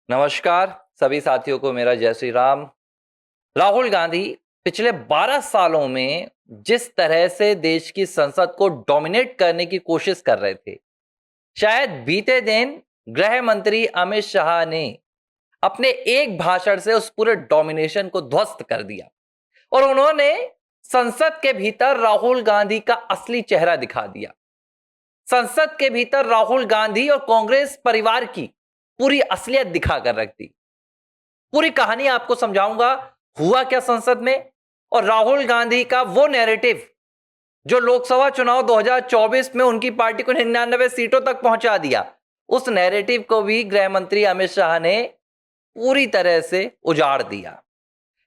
नमस्कार सभी साथियों को मेरा जय श्री राम। राहुल गांधी पिछले 12 सालों में जिस तरह से देश की संसद को डोमिनेट करने की कोशिश कर रहे थे, शायद बीते दिन गृह मंत्री अमित शाह ने अपने एक भाषण से उस पूरे डोमिनेशन को ध्वस्त कर दिया और उन्होंने संसद के भीतर राहुल गांधी का असली चेहरा दिखा दिया। संसद के भीतर राहुल गांधी और कांग्रेस परिवार की पूरी असलियत दिखाकर रख दी। पूरी कहानी आपको समझाऊंगा हुआ क्या संसद में, और राहुल गांधी का वो नैरेटिव जो लोकसभा चुनाव 2024 में उनकी पार्टी को 99 सीटों तक पहुंचा दिया, उस नैरेटिव को भी गृह मंत्री अमित शाह ने पूरी तरह से उजाड़ दिया।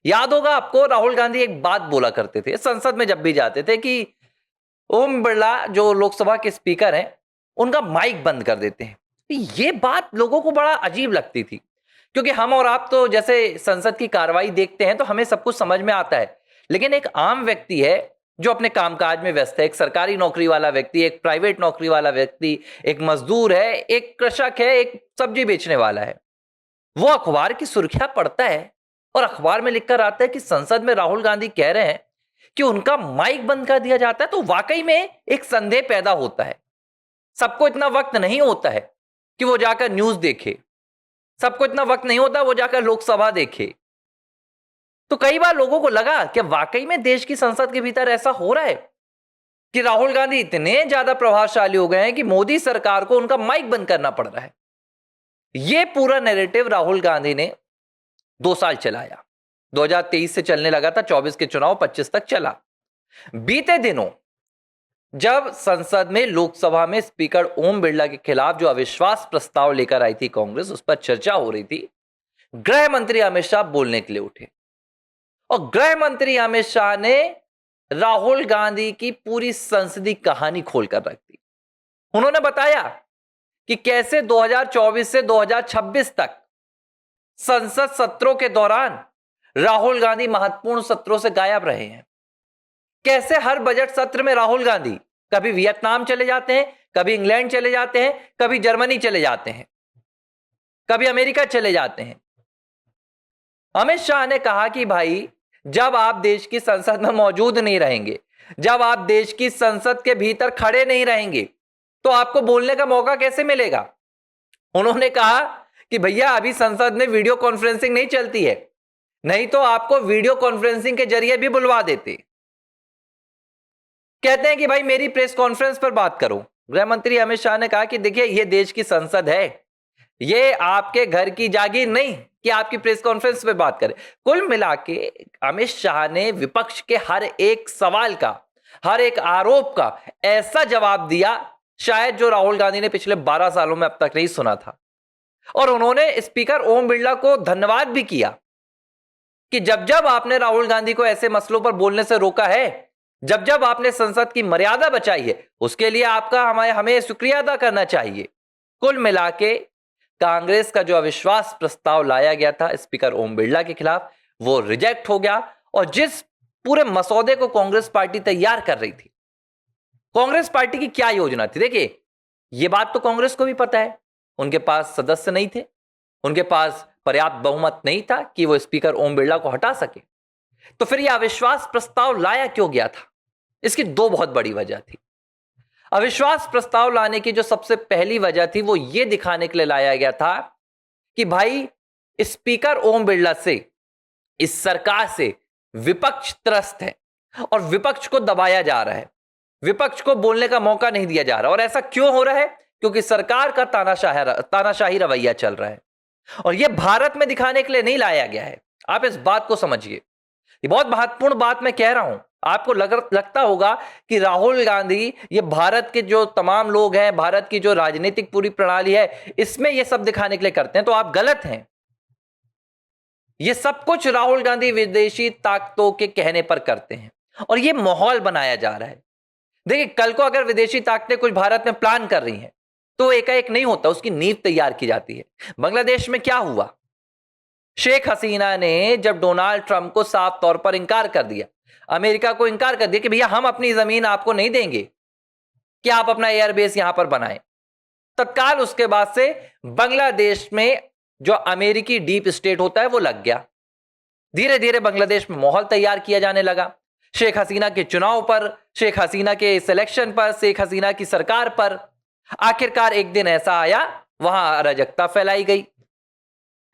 याद होगा आपको, राहुल गांधी एक बात बोला करते थे संसद में जब भी जाते थे कि ओम बिरला जो लोकसभा के स्पीकर हैं उनका माइक बंद कर देते हैं। ये बात लोगों को बड़ा अजीब लगती थी, क्योंकि हम और आप तो जैसे संसद की कार्रवाई देखते हैं तो हमें सब कुछ समझ में आता है, लेकिन एक आम व्यक्ति है जो अपने कामकाज में व्यस्त है, एक सरकारी नौकरी वाला व्यक्ति, एक प्राइवेट नौकरी वाला व्यक्ति, एक मजदूर है, एक कृषक है, एक सब्जी बेचने वाला है, वो अखबार की सुर्खियां पढ़ता है और अखबार में लिखकर आता है कि संसद में राहुल गांधी कह रहे हैं कि उनका माइक बंद कर दिया जाता है। तो वाकई में एक संदेह पैदा होता है। सबको इतना वक्त नहीं होता है कि वो जाकर न्यूज देखे, सबको इतना वक्त नहीं होता वो जाकर लोकसभा देखे। तो कई बार लोगों को लगा कि वाकई में देश की संसद के भीतर ऐसा हो रहा है कि राहुल गांधी इतने ज्यादा प्रभावशाली हो गए हैं कि मोदी सरकार को उनका माइक बंद करना पड़ रहा है। यह पूरा नैरेटिव राहुल गांधी ने 2 साल चलाया। 2023 से चलने लगा था, 24 के चुनाव 25 तक चला। बीते दिनों जब संसद में लोकसभा में स्पीकर ओम बिरला के खिलाफ जो अविश्वास प्रस्ताव लेकर आई थी कांग्रेस, उस पर चर्चा हो रही थी, गृह मंत्री अमित शाह बोलने के लिए उठे और गृह मंत्री अमित शाह ने राहुल गांधी की पूरी संसदीय कहानी खोलकर रख दी। उन्होंने बताया कि कैसे 2024 से 2026 तक संसद सत्रों के दौरान राहुल गांधी महत्वपूर्ण सत्रों से गायब रहे हैं। कैसे हर बजट सत्र में राहुल गांधी कभी वियतनाम चले जाते हैं, कभी इंग्लैंड चले जाते हैं, कभी जर्मनी चले जाते हैं, कभी अमेरिका चले जाते हैं। अमित शाह ने कहा कि भाई, जब आप देश की संसद में मौजूद नहीं रहेंगे, जब आप देश की संसद के भीतर खड़े नहीं रहेंगे, तो आपको बोलने का मौका कैसे मिलेगा। उन्होंने कहा कि भैया अभी संसद में वीडियो कॉन्फ्रेंसिंग नहीं चलती है, नहीं तो आपको वीडियो कॉन्फ्रेंसिंग के जरिए भी बुलवा देते। कहते हैं कि भाई मेरी प्रेस कॉन्फ्रेंस पर बात करो। गृह मंत्री अमित शाह ने कहा कि देखिए ये देश की संसद है, ये आपके घर की जागीर नहीं कि आपकी प्रेस कॉन्फ्रेंस पे बात करें। कुल मिला के अमित शाह ने विपक्ष के हर एक सवाल का, हर एक आरोप का ऐसा जवाब दिया शायद जो राहुल गांधी ने पिछले 12 सालों में अब तक नहीं सुना था। और उन्होंने स्पीकर ओम बिरला को धन्यवाद भी किया कि जब जब आपने राहुल गांधी को ऐसे मसलों पर बोलने से रोका है, जब जब आपने संसद की मर्यादा बचाई है, उसके लिए आपका हमें शुक्रिया अदा करना चाहिए। कुल मिला के कांग्रेस का जो अविश्वास प्रस्ताव लाया गया था स्पीकर ओम बिरला के खिलाफ, वो रिजेक्ट हो गया। और जिस पूरे मसौदे को कांग्रेस पार्टी तैयार कर रही थी, कांग्रेस पार्टी की क्या योजना थी, देखिए यह बात तो कांग्रेस को भी पता है, उनके पास सदस्य नहीं थे, उनके पास पर्याप्त बहुमत नहीं था कि वो स्पीकर ओम बिरला को हटा सके। तो फिर यह अविश्वास प्रस्ताव लाया क्यों गया था? इसकी 2 बहुत बड़ी वजह थी। अविश्वास प्रस्ताव लाने की जो सबसे पहली वजह थी वो यह दिखाने के लिए लाया गया था कि भाई स्पीकर ओम बिरला से, इस सरकार से विपक्ष त्रस्त है और विपक्ष को दबाया जा रहा है, विपक्ष को बोलने का मौका नहीं दिया जा रहा। और ऐसा क्यों हो रहा है? क्योंकि सरकार का तानाशाही रवैया चल रहा है। और यह भारत में दिखाने के लिए नहीं लाया गया है। आप इस बात को समझिए, ये बहुत महत्वपूर्ण बात मैं कह रहा हूं। आपको लगता होगा कि राहुल गांधी, ये भारत के जो तमाम लोग हैं, भारत की जो राजनीतिक पूरी प्रणाली है, इसमें ये सब दिखाने के लिए करते हैं, तो आप गलत हैं। ये सब कुछ राहुल गांधी विदेशी ताकतों के कहने पर करते हैं और ये माहौल बनाया जा रहा है। देखिए, कल को अगर विदेशी ताकतें कुछ भारत में प्लान कर रही हैं तो एकाएक नहीं होता, उसकी नींव तैयार की जाती है। बांग्लादेश में क्या हुआ? शेख हसीना ने जब डोनाल्ड ट्रंप को साफ तौर पर इंकार कर दिया, अमेरिका को इंकार कर दिया कि भैया हम अपनी जमीन आपको नहीं देंगे कि आप अपना एयरबेस यहां पर बनाएं, तत्काल उसके बाद से बांग्लादेश में जो अमेरिकी डीप स्टेट होता है वो लग गया। धीरे धीरे बांग्लादेश में माहौल तैयार किया जाने लगा। शेख हसीना के चुनाव पर, शेख हसीना के सिलेक्शन पर, शेख हसीना की सरकार पर आखिरकार एक दिन ऐसा आया, वहां अराजकता फैलाई गई।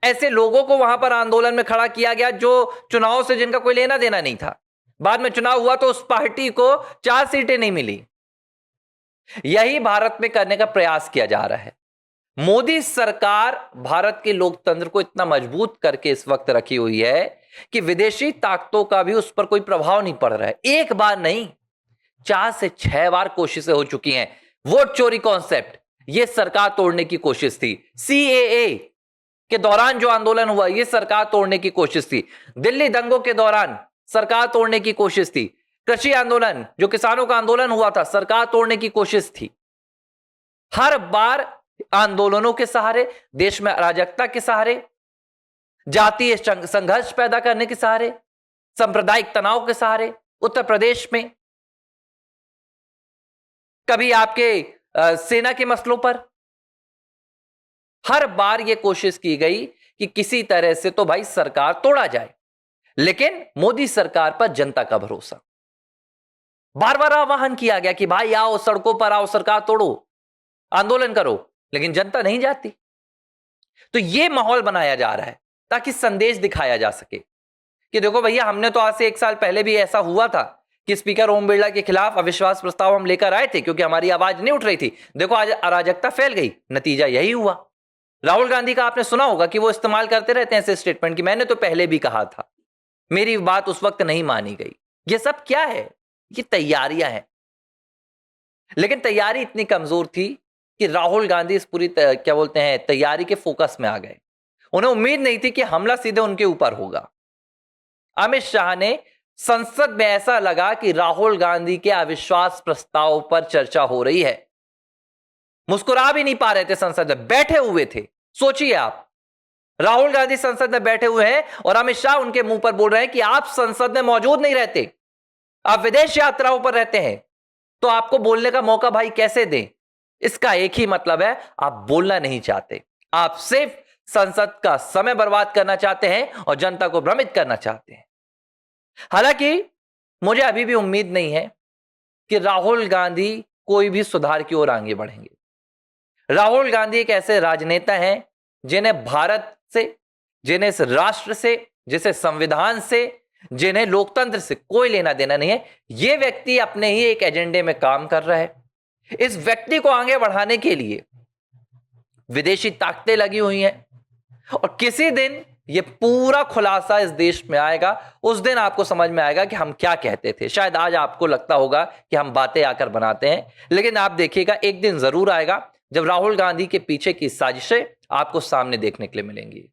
ऐसे लोगों को वहां पर आंदोलन में खड़ा किया गया जो चुनाव से जिनका कोई लेना देना नहीं था। बाद में चुनाव हुआ तो उस पार्टी को 4 सीटें नहीं मिली। यही भारत में करने का प्रयास किया जा रहा है। मोदी सरकार भारत के लोकतंत्र को इतना मजबूत करके इस वक्त रखी हुई है कि विदेशी ताकतों का भी उस पर कोई प्रभाव नहीं पड़ रहा है। एक बार नहीं, 4 से 6 बार कोशिशें हो चुकी हैं। वोट चोरी कॉन्सेप्ट, यह सरकार तोड़ने की कोशिश थी। सीएए के दौरान जो आंदोलन हुआ, यह सरकार तोड़ने की कोशिश थी। दिल्ली दंगों के दौरान सरकार तोड़ने की कोशिश थी। कृषि आंदोलन, जो किसानों का आंदोलन हुआ था, सरकार तोड़ने की कोशिश थी। हर बार आंदोलनों के सहारे, देश में अराजकता के सहारे, जातीय संघर्ष पैदा करने के सहारे, सांप्रदायिक तनाव के सहारे, उत्तर प्रदेश में कभी आपके सेना के मसलों पर, हर बार यह कोशिश की गई कि किसी तरह से तो भाई सरकार तोड़ा जाए। लेकिन मोदी सरकार पर जनता का भरोसा, बार बार आह्वान किया गया कि भाई आओ, सड़कों पर आओ, सरकार तोड़ो, आंदोलन करो, लेकिन जनता नहीं जाती। तो यह माहौल बनाया जा रहा है ताकि संदेश दिखाया जा सके कि देखो भैया, हमने तो आज से 1 साल पहले भी ऐसा हुआ था कि स्पीकर ओम बिरला के खिलाफ अविश्वास प्रस्ताव हम लेकर आए थे क्योंकि हमारी आवाज नहीं उठ रही थी। देखो आज अराजकता फैल गई, नतीजा यही हुआ। राहुल गांधी का आपने सुना होगा कि वो इस्तेमाल करते रहते हैं ऐसे स्टेटमेंट कि मैंने तो पहले भी कहा था, मेरी बात उस वक्त नहीं मानी गई। ये सब क्या है? ये तैयारियां हैं। लेकिन तैयारी इतनी कमजोर थी कि राहुल गांधी इस पूरी क्या बोलते हैं तैयारी के फोकस में आ गए। उन्हें उम्मीद नहीं थी कि हमला सीधे उनके ऊपर होगा। अमित शाह ने संसद में, ऐसा लगा कि राहुल गांधी के अविश्वास प्रस्ताव पर चर्चा हो रही है, मुस्कुरा भी नहीं पा रहे थे, संसद में बैठे हुए थे। सोचिए आप, राहुल गांधी संसद में बैठे हुए हैं और अमित शाह उनके मुंह पर बोल रहे हैं कि आप संसद में मौजूद नहीं रहते, आप विदेश यात्राओं पर रहते हैं, तो आपको बोलने का मौका भाई कैसे दें। इसका एक ही मतलब है, आप बोलना नहीं चाहते, आप सिर्फ संसद का समय बर्बाद करना चाहते हैं और जनता को भ्रमित करना चाहते हैं। हालांकि मुझे अभी भी उम्मीद नहीं है कि राहुल गांधी कोई भी सुधार की ओर आगे बढ़ेंगे। राहुल गांधी एक ऐसे राजनेता हैं जिन्हें भारत से, जिन्हें इस राष्ट्र से, जिसे संविधान से, जिन्हें लोकतंत्र से कोई लेना देना नहीं है। यह व्यक्ति अपने ही एक एजेंडे में काम कर रहा है। इस व्यक्ति को आगे बढ़ाने के लिए विदेशी ताकतें लगी हुई हैं और किसी दिन यह पूरा खुलासा इस देश में आएगा। उस दिन आपको समझ में आएगा कि हम क्या कहते थे। शायद आज आपको लगता होगा कि हम बातें आकर बनाते हैं, लेकिन आप देखिएगा एक दिन जरूर आएगा जब राहुल गांधी के पीछे की साजिशें आपको सामने देखने के लिए मिलेंगी।